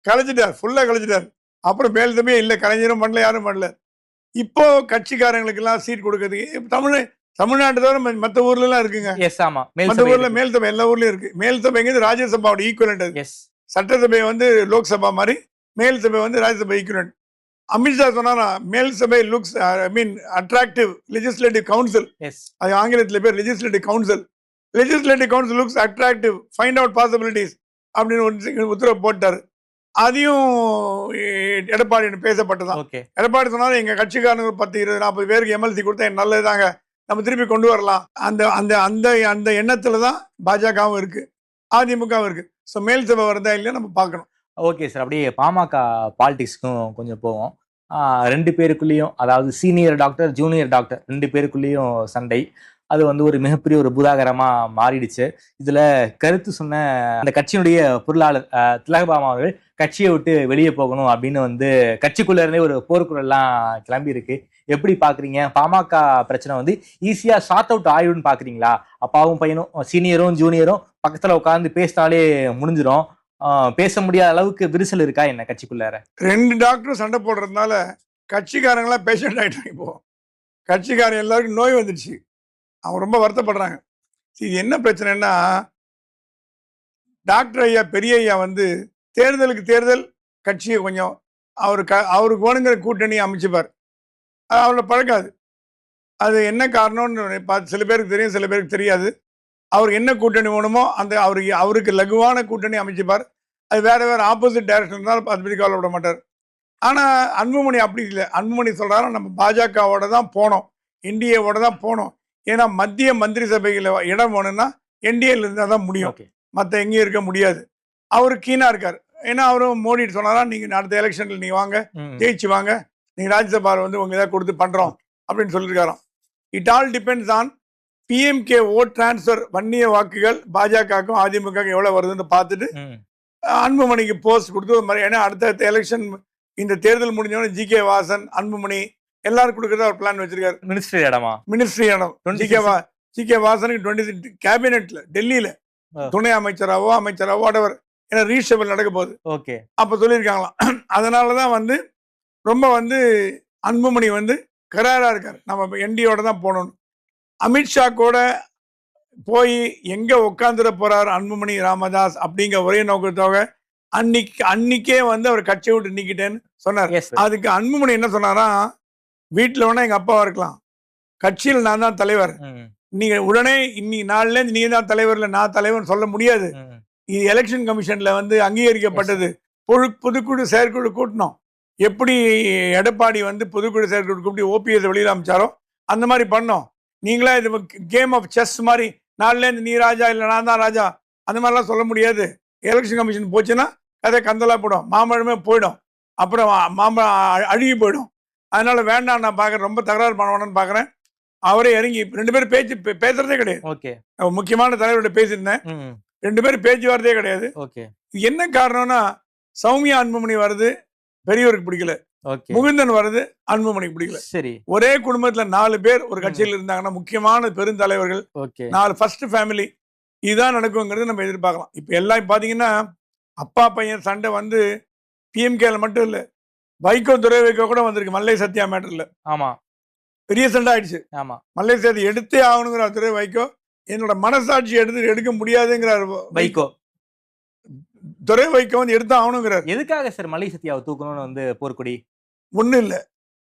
கலைச்சிட்டார், ஃபுல்லா கலைச்சிட்டார். அப்புறம் மேல் சபையே இல்லை, கலைஞரும் பண்ணல, யாரும் பண்ணல. இப்போ கட்சிக்காரங்களுக்கு எல்லாம் சீட் கொடுக்கறதுக்கு தமிழ்நாட்டு தவிர மற்ற ஊர்ல எல்லாம் இருக்குங்க. மற்ற ஊர்ல மேல் சபை எல்லா ஊர்லயும் இருக்கு. மேல் சபைங்கிறது ராஜ்யசபாவோட ஈக்குவலண்ட். சட்டசபை வந்து லோக்சபா மாதிரி, மேல் சபை வந்து ராஜ்யசபா ஈக்குவலண்ட். அமித்ஷா சொன்னா மேல் சபை லுக்ஸ் அட்ராக்டிவ் லெஜிஸ்லேட்டிவ் கவுன்சில், அது ஆங்கிலத்தில் பேர் legislative council. Legislative council looks attractive, find out possibilities அப்படின்னு உத்தரவு போட்டாரு. அதையும் எடப்பாடி பேசப்பட்டதான். எடப்பாடி சொன்னாலும் எங்க கட்சிக்காரங்க 10, 20, 40 பேருக்கு எம்எல்சி கொடுத்தா நல்லதுதாங்க, நம்ம திருப்பி கொண்டு வரலாம். அந்த எண்ணத்துலதான் பாஜகவும் இருக்கு, அதிமுகவும் இருக்கு. ஸோ மேல் சபை வருதா இல்லையா நம்ம பார்க்கணும். ஓகே சார், அப்படியே பாமக பாலிடிக்ஸ்க்கும் கொஞ்சம் போவோம். 2 பேருக்குள்ளேயும், அதாவது சீனியர் டாக்டர் ஜூனியர் டாக்டர் 2 பேருக்குள்ளேயும் சண்டை. அது வந்து ஒரு மிகப்பெரிய ஒரு பூதாகரமா மாறிடுச்சு. இதுல கருத்து சொன்ன அந்த கட்சியினுடைய பொருளாளர் திலகபாமா அவர்கள் கட்சியை விட்டு வெளியே போகணும் அப்படின்னு வந்து கட்சிக்குள்ள இருந்தே ஒரு போர்க்குறெல்லாம் கிளம்பி இருக்கு. எப்படி பாக்குறீங்க? பாமக பிரச்சனை வந்து ஈஸியா ஷார்ட் அவுட் ஆயிடும்னு பாக்குறீங்களா? அப்பாவும் பையனும், சீனியரும் ஜூனியரும் பக்கத்துல உட்காந்து பேசினாலே முடிஞ்சிடும், பேச முடியாத அளவுக்கு விரிசல் இருக்கா என்ன கட்சிக்குள்ளார? 2 டாக்டரும் சண்டை போடுறதுனால கட்சிக்காரங்களாம் பேஷண்ட் ஆயிட்டாங்க. இப்போ கட்சிக்காரன் எல்லாருக்கும் நோய் வந்துடுச்சு, அவங்க ரொம்ப வருத்தப்படுறாங்க. இது என்ன பிரச்சனைன்னா, டாக்டர் ஐயா பெரிய ஐயா வந்து தேர்தலுக்கு தேர்தல் கட்சியை கொஞ்சம் அவருக்கு வேணுங்கிற கூட்டணி அமைச்சுப்பார். அவரோட பழக்காது. அது என்ன காரணம்னு பார்த்து சில பேருக்கு தெரியும், சில பேருக்கு தெரியாது. அவருக்கு என்ன கூட்டணி வேணுமோ அந்த அவருக்கு லகுவான கூட்டணி அமைச்சுப்பார். அது வேற ஆப்போசிட் டைரக்ஷன் இருந்தாலும் அதை பற்றி கவலைப்பட மாட்டார். ஆனால் அன்புமணி அப்படி இல்லை. அன்புமணி சொல்றாரு, நம்ம பாஜகவோட தான் போனோம், என்டிஏவோட தான் போனோம். ஏன்னா மத்திய மந்திரி சபையில் இடம் வேணும்னா என்டிஏல இருந்தால் தான் முடியும், மற்ற எங்கேயும் இருக்க முடியாது. அவரு கீனா இருக்கார். ஏன்னா அவரும் மோடி சொன்னாரா நீங்க அடுத்த எலெக்ஷன்ல நீங்க வாங்க, ஜெயிச்சு வாங்க, நீங்க ராஜ்யசபா வந்து உங்க இதை கொடுத்து பண்றோம் அப்படின்னு சொல்லியிருக்காராம். It all depends on PMK vote transfer வன்னிய வாக்குகள் பாஜகவுக்கும் அதிமுக எவ்வளவு வருதுன்னு பார்த்துட்டு அன்புமணிக்கு போஸ்ட் கொடுத்து ஒரு மாதிரி. ஏன்னா அடுத்த எலெக்ஷன் இந்த தேர்தல் முடிஞ்சவொடனே ஜி.கே. வாசன், அன்புமணி எல்லாரும் கொடுக்கறதா ஒரு பிளான் வச்சிருக்காரு. மினிஸ்ட்ரி இடம் ஜி.கே. வாசனுக்கு 26 கேபினெட்ல டெல்லியில துணை அமைச்சராவோ வாடவர், ஏன்னா ரீஷபிள் நடக்க போகுது. ஓகே, அப்ப சொல்லியிருக்காங்களாம். அதனாலதான் வந்து ரொம்ப வந்து அன்புமணி வந்து கராரா இருக்காரு, நம்ம என்டியோட தான் போகணும். அமித்ஷா கூட போய் எங்க உட்காந்துட போறாரு அன்புமணி ராமதாஸ் அப்படிங்கிற ஒரே நோக்கத்தோக அன்னைக்கே வந்து அவர் கட்சியை விட்டு நீக்கிட்டேன்னு சொன்னார். அதுக்கு அன்புமணி என்ன சொன்னாரா, வீட்டுல வேணா எங்க அப்பாவா இருக்கலாம், கட்சியில் நான் தான் தலைவர், நீங்க உடனே இன்னைக்கு நாள்ல இருந்து நீங்க தான் தலைவர், இல்ல நான் தலைவர் சொல்ல முடியாது. இது எலெக்ஷன் கமிஷன்ல வந்து அங்கீகரிக்கப்பட்டது. பொதுக்குழு செயற்குழு கூட்டணும். எப்படி எடப்பாடி வந்து பொதுக்குழு செயற்குழு கூப்பிட்டு ஓபிஎஸ் வெளியில அமைச்சாரோ அந்த மாதிரி பண்ணோம். நீங்களா இது கேம் ஆஃப் செஸ் மாதிரி நாள்ல இருந்து நீ ராஜா இல்ல நான் தான் ராஜா அந்த மாதிரிலாம் சொல்ல முடியாது. எலெக்ஷன் கமிஷன் போச்சுன்னா கதை கந்தலா போடும், மாம்பழமே போயிடும், அப்புறம் மாம்பழம் அழுகி போயிடும். அதனால வேண்டாம், நான் பாக்குறேன் ரொம்ப தகராறு பண்ணுவானு பாக்குறேன். அவரே இறங்கி 2 பேரும் பேசுறதே கிடையாது. முக்கியமான தலைவரோட பேசியிருந்தேன், 2 பேரும் பேச்சுவார்த்தையே கிடையாது. என்ன காரணம்னா சௌமியா அன்புமணி வருது பெரியவருக்கு பிடிக்கல, முகுந்தன் வருது அன்புமணிக்கு பிடிக்கல. சரி, ஒரே குடும்பத்துல 4 பேர் ஒரு கட்சியில் இருந்தாங்கன்னா முக்கியமான பெருந்தலைவர்கள் 4 ஃபர்ஸ்ட் ஃபேமிலி, இதுதான் நடக்குங்கிறது நம்ம எதிர்பார்க்கலாம். இப்ப எல்லாம் பாத்தீங்கன்னா அப்பா பையன் சண்டை வந்து பிஎம்கேல மட்டும் இல்ல, வைகோ துரை வைகோ கூட வந்திருக்கு மல்லை சத்யா மேட்டர்ல. ஆமா, பெரிய சண்டை ஆயிடுச்சு. ஆமா, மல்லை சத்யா எடுத்தே ஆகணுங்கிற துரை வைகோ, என்னோட மனசாட்சி எடுக்க முடியாதுங்கிறார் வைகோ. துரை வைகோ வந்து எடுத்து ஆகணுங்கிறார். எதுக்காக சார் மல்லை சத்யாவை தூக்கணும்னு வந்து போர்க்குடி? ஒண்ணு இல்ல,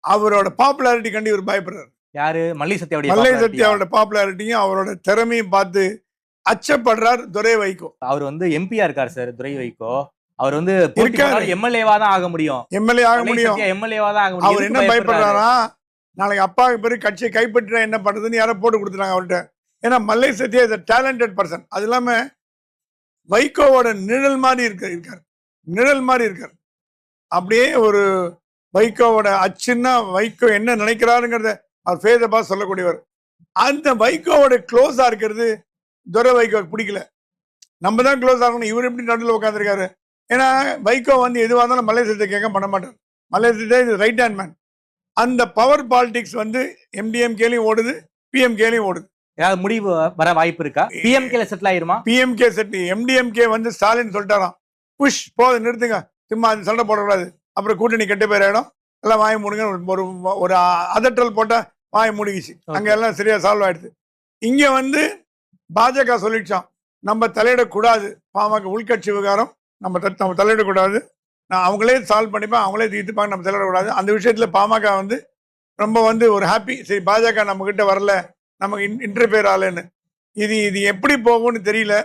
அவரோட பாப்புலாரிட்டி கண்டி இவர் பயப்படுறாரு. யாரு? மல்லை சத்யாவோட பாப்புலாரிட்டியும் அவரோட திறமையும் பார்த்து அச்சப்படுறார் துரை வைகோ. அவர் வந்து எம்பியா இருக்காரு சார் துரை வைகோ. அவர் வந்து எம்எல்ஏவா தான் ஆக முடியும், எம்எல்ஏவா தான் ஆக முடியும். அவர் என்ன பயப்படுறாரா, நாளைக்கு அப்பாவுக்கு பிறகு கட்சியை கைப்பற்ற என்ன பண்றதுன்னு யாரோ போட்டு கொடுத்துட்டாங்க அவர்கிட்ட. ஏன்னா Mallai Sathya is a talented person. அது இல்லாம வைகோவோட நிழல் மாதிரி இருக்காரு, நிழல் மாதிரி இருக்காரு. அப்படியே ஒரு வைகோவோட அச்சுன்னா வைகோ என்ன நினைக்கிறாருங்கிறத அவர் ஃபேஸை பார்த்து சொல்லக்கூடியவர். அந்த வைகோவோட க்ளோஸா இருக்கிறது துரை வைகோக்கு பிடிக்கல. நம்ம தான் க்ளோஸ் ஆகணும், இவர் எப்படி நடுவில் உட்காந்துருக்காரு. ஏன்னா வைகோ வந்து எதுவாக இருந்தாலும் மல்லை சத்யா கேட்க பண்ண மாட்டார். மல்லை சத்யா இது ரைட் ஹேண்ட் மேன். அந்த பவர் பாலிடிக்ஸ் வந்து எம்டிஎம்கேலையும் ஓடுது, பிஎம்கேலையும் ஓடுது. ஏதாவது முடிவு வர வாய்ப்பு இருக்கா? பிஎம்கேல செட்டில் ஆயிருமா? PMK settle. எம்டிஎம்கே வந்து ஸ்டாலின் சொல்லிட்டாராம், புஷ் போது நிறுத்துங்க, சும்மா அது சண்டை போடக்கூடாது, அப்புறம் கூட்டணி கெட்ட பேர் ஆயிடும், எல்லாம் வாய மூடுங்க. ஒரு அதட்டல் போட்டா வாய மூடிக்குச்சு, அங்க எல்லாம் சரியா சால்வ் ஆயிடுது. இங்க வந்து பாஜக சொல்லிடுச்சான், நம்ம தலையிடக்கூடாது, பாமக உள்கட்சி விவகாரம் நம்ம தலையிடக்கூடாது, நான் அவங்களே சால்வ் பண்ணிப்பேன், அவங்களே தீர்த்துப்பாங்க, நம்ம தலையிடக்கூடாது. அந்த விஷயத்துல பாமக வந்து ரொம்ப வந்து ஒரு ஹாப்பி, சரி பாஜக நம்ம கிட்ட வரல, நமக்கு இன்டர்ஃபியர் ஆகலன்னு. இது எப்படி போகும்னு தெரியல.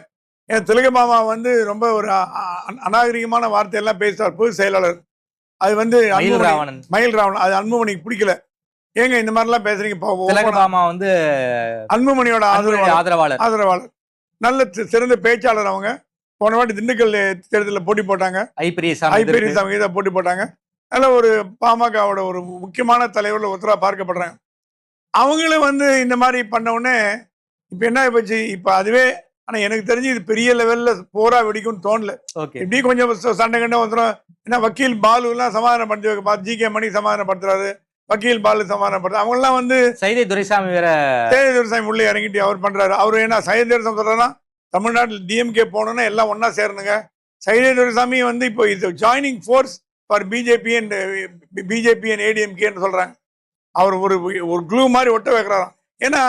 ஏன்னா திலகமாமா வந்து ரொம்ப ஒரு அநாகரிகமான வார்த்தையெல்லாம் பேசுவார் பொது செயலாளர். அது வந்து மயில் ராவணன், அது அன்புமணிக்கு பிடிக்கல. ஏங்க இந்த மாதிரி எல்லாம் பேசுறீங்க? வந்து அன்புமணியோட ஆதரவாளர், நல்ல சிறந்த பேச்சாளர். அவங்க போன வாட்டி திண்டுக்கல் தேர்தலில் போட்டி போட்டாங்க, ஐபிஎஸ்சாமி போட்டி போட்டாங்க. நல்ல ஒரு பாமகவோட ஒரு முக்கியமான தலைவர்கள் ஒருத்தரா பார்க்கப்படுறாங்க. அவங்களும் வந்து இந்த மாதிரி பண்ண உடனே இப்ப என்ன போச்சு, இப்ப அதுவே. ஆனா எனக்கு தெரிஞ்சு இது பெரிய லெவல்ல போரா வெடிக்கும்னு தோணல. இப்படி கொஞ்சம் சண்டை கண்ட வந்துடும். ஏன்னா வக்கீல் பாலு எல்லாம் சமாதானப்படுத்தி ஜி.கே. மணி சமாதானப்படுத்துறாரு, வக்கீல் பாலு சமாதானப்படுத்துறாரு. அவங்க எல்லாம் வந்து சைதை துரைசாமி உள்ளே இறங்கிட்டு அவர் பண்றாரு. அவரு என்ன சைதை துரைசாமி சொல்றாருன்னா, தமிழ்நாட்டில் டிஎம்கே போகணும்னா எல்லாம் ஒன்னா சேரணுங்க. சைதை துரைசாமி வந்து இப்போ இது joining force for BJP and ஏடிஎம்கேன்னு சொல்றாங்க. அவர் ஒரு க்ளூ மாதிரி ஒட்ட வைக்கிறாராம். ஏன்னா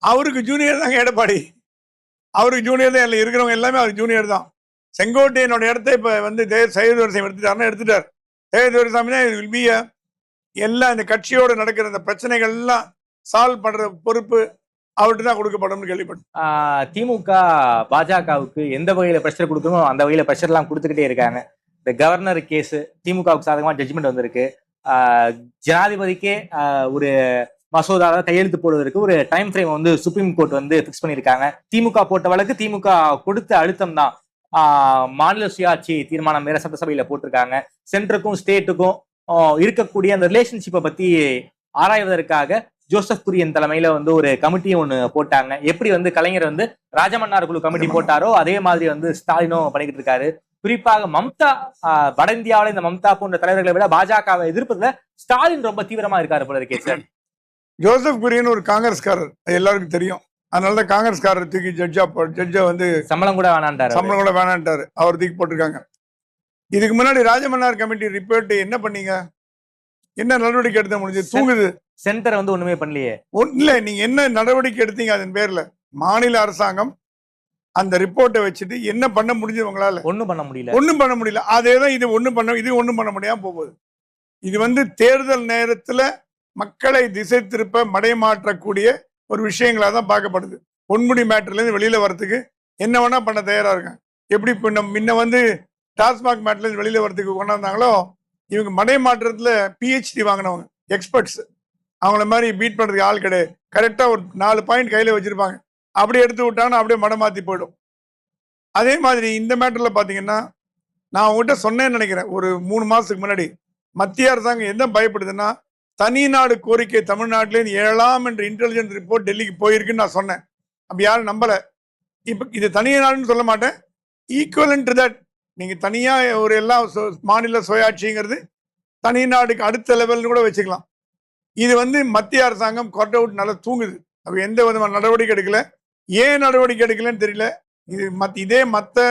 அவருக்கு ஜூனியர் தாங்க எடப்பாடி, அவருக்கு ஜூனியர் தான், இருக்கிறவங்க எல்லாமே அவருக்கு ஜூனியர் தான். செங்கோட்டையனோட இடத்த இப்ப வந்து சையது துரைசாமி எடுத்துட்டார். சையது துரைசாமி தான் வில் பி எல்லாம் இந்த கட்சியோடு நடக்கிற இந்த பிரச்சனைகள் எல்லாம் சால்வ் பண்ற பொறுப்பு அவர்கிட்ட தான் கொடுக்கப்படும் கேள்விப்பட்டேன். திமுக பாஜகவுக்கு எந்த வகையில பிரஷர் கொடுக்கணும் அந்த வகையில பிரஷர் எல்லாம் கொடுத்துக்கிட்டே இருக்காங்க. இந்த கவர்னர் கேஸ் திமுகவுக்கு சாதகமா ஜட்ஜ்மெண்ட் வந்திருக்கு. ஜனாதிபதிக்கே ஒரு மசோதா கையெழுத்து போடுவதற்கு ஒரு டைம் ஃப்ரேம் வந்து சுப்ரீம் கோர்ட் வந்து பிக்ஸ் பண்ணியிருக்காங்க. திமுக போட்ட வழக்கு திமுக கொடுத்த அழுத்தம் தான். மாநில சுயாட்சி தீர்மானம் வேற சட்டசபையில போட்டிருக்காங்க. சென்ட்ருக்கும் ஸ்டேட்டுக்கும் இருக்கக்கூடிய அந்த ரிலேஷன்ஷிப்பை பத்தி ஆராய்வதற்காக ஜோசப் குரியன் தலைமையில வந்து ஒரு கமிட்டியும் ஒண்ணு போட்டாங்க. எப்படி வந்து கலைஞர் வந்து ராஜமன்னார் குழு கமிட்டி போட்டாரோ அதே மாதிரி வந்து ஸ்டாலினும் பண்ணிக்கிட்டு இருக்காரு. குறிப்பாக மம்தா, வட இந்தியாவில இந்த மம்தா போன்ற தலைவர்களை விட பாஜகவை எதிர்ப்பதுல ஸ்டாலின் ரொம்ப தீவிரமா இருக்காரு போல இருக்கே சார். ஜோசப் குரியன் ஒரு காங்கிரஸ்காரர், எல்லாருக்கும் தெரியும். அதனாலதான் காங்கிரஸ்காரர் தூக்கி ஜட்ஜா வந்து சம்பளம் கூட வேணான்ட்டாரு. அவர் தூக்கி போட்டிருக்காங்க. இதுக்கு முன்னாடி ராஜமன்னார் கமிட்டி ரிப்போர்ட் என்ன பண்ணீங்க? என்ன நடவடிக்கை எடுத்த முடிஞ்சு? தூங்குது. சென்டர் வந்து ஒண்ணுமே பண்ணலையே. இல்ல, நீங்க என்ன நடவடிக்கை எடுத்தீங்க அதன் பேர்ல? மாநில அரசாங்கம் அந்த ரிப்போர்ட்டை வச்சுட்டு என்ன பண்ண முடிஞ்சது உங்களால? ஒண்ணும் பண்ண முடியல. அதேதான் இது ஒண்ணும் பண்ண முடியாம போகுது. இது வந்து தேர்தல் நேரத்துல மக்களை திசை திருப்ப மடைமாற்றக்கூடிய ஒரு விஷயங்களா தான் பார்க்கப்படுது. பொன்முடி மேட்டர்ல இருந்து வெளியில வரதுக்கு என்ன வேணா பண்ண தயாரா இருக்காங்க. எப்படி முன்ன வந்து டாஸ்மாக் மேட்டர்ல இருந்து வெளியில வரதுக்கு கொண்டாந்தாங்களோ, இவங்க மடைமாற்றத்துல பிஹெச்டி வாங்கினவங்க, எக்ஸ்பர்ட்ஸ். அவங்கள மாதிரி பீட் பண்றதுக்கு ஆள் கிடையாது. கரெக்டா ஒரு 4 பாயிண்ட் கையில வச்சிருப்பாங்க. அப்படியே எடுத்து விட்டாங்கன்னா அப்படியே மடமாத்தி போயிடும். அதே மாதிரி இந்த மேட்டர்ல பாத்தீங்கன்னா, நான் உங்ககிட்ட சொன்னேன்னு நினைக்கிறேன் ஒரு 3 மாசத்துக்கு முன்னாடி, மத்திய அரசாங்கம் என்ன பயப்படுதுன்னா, தனிநாடு கோரிக்கை தமிழ்நாட்டிலேருந்து எழலாம் என்ற இன்டெலிஜென்ஸ் ரிப்போர்ட் டெல்லிக்கு போயிருக்குன்னு நான் சொன்னேன். அப்படி யாரும் நம்பல. இப்ப இது தனிநாடுன்னு சொல்ல மாட்டேன், ஈக்குவலன்ட் டு தட். நீங்க தனியா ஒரு எல்லாம் மாநில சுயாட்சிங்கிறது தனிநாடுக்கு அடுத்த லெவல்னு கூட வச்சுக்கலாம். இது வந்து மத்திய அரசாங்கம் கொட் அவுட் நல்லா தூங்குது. அப்ப எந்த விதமான நடவடிக்கை எடுக்கல. ஏன் நடவடிக்கை எடுக்கலன்னு தெரியல. இது இதே மற்ற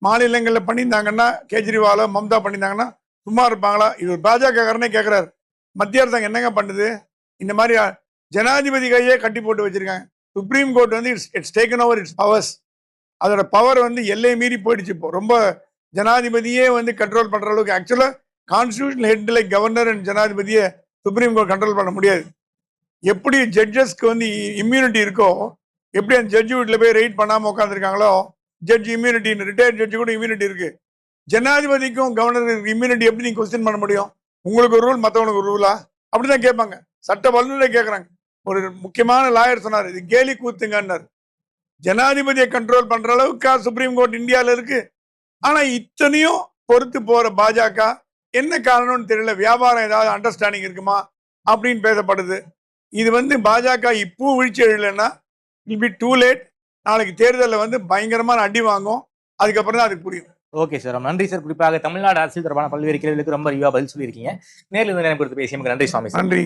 மாநிலங்கள்ல பண்ணியிருந்தாங்கன்னா, கேஜ்ரிவாலோ மம்தா பண்ணியிருந்தாங்கன்னா சும்மா இருப்பாங்களா? இது பாஜக காரனே கேட்கிறாரு, மத்திய அரசாங்கம் என்னங்க பண்ணுது? இந்த மாதிரி ஜனாதிபதி கையே கட்டி போட்டு வச்சிருக்காங்க. சுப்ரீம் கோர்ட் வந்து it's taken over it's powers. அதோட பவர் வந்து எல்லை மீறி போயிடுச்சு. இப்போ ரொம்ப ஜனாதிபதியே வந்து கண்ட்ரோல் பண்ற அளவுக்கு. ஆக்சுவலா constitutional head like governor and ஜனாதிபதியை சுப்ரீம் கோர்ட் கண்ட்ரோல் பண்ண முடியாது. எப்படி ஜட்ஜஸ்க்கு வந்து இம்யூனிட்டி இருக்கோ, எப்படி அந்த ஜட்ஜ் வீட்டில் போய் ரெய்ட் பண்ணாம உட்காந்துருக்காங்களோ, ஜட்ஜ் இம்யூனிட்டி, ரிட்டையர்ட் ஜட்ஜு கூட இம்யூனிட்டி இருக்கு. ஜனாதிபதிக்கும் கவர்னருக்கு இம்யூனிட்டி எப்படி நீங்க கொஸ்டின் பண்ண முடியும்? உங்களுக்கு ஒரு ரூல், மற்றவங்களுக்கு ஒரு ரூலா? அப்படிதான் கேட்பாங்க. சட்ட வல்லுநரை கேட்கறாங்க. ஒரு முக்கியமான லாயர் சொன்னார், இது கேலி கூத்துங்கன்னார். ஜனாதிபதியை கண்ட்ரோல் பண்ற அளவுக்கு சுப்ரீம் கோர்ட் இந்தியாவில் இருக்கு. ஆனா இத்தனையும் பொறுத்து போற பாஜக என்ன காரணம்னு தெரியல. வியாபாரம் ஏதாவது அண்டர்ஸ்டாண்டிங் இருக்குமா அப்படின்னு பேசப்படுது. இது வந்து பாஜக இப்போ வீழ்ச்சி எழலைன்னா இட் பி டூ லேட். நாளைக்கு தேர்தலில் வந்து பயங்கரமான அடி வாங்கும். அதுக்கப்புறம் தான் அதுக்கு புரியும். ஓகே சார், நன்றி சார். குறிப்பாக தமிழ்நாடு அரசியல் தொடர்பான பல்வேறு கேள்விகளுக்கு ரொம்ப அறிவா பதில் சொல்லியிருக்கீங்க. நேரில் இருந்து நேரம் கொடுத்து பேசியமைக்கு நன்றி சுவாமி. நன்றி.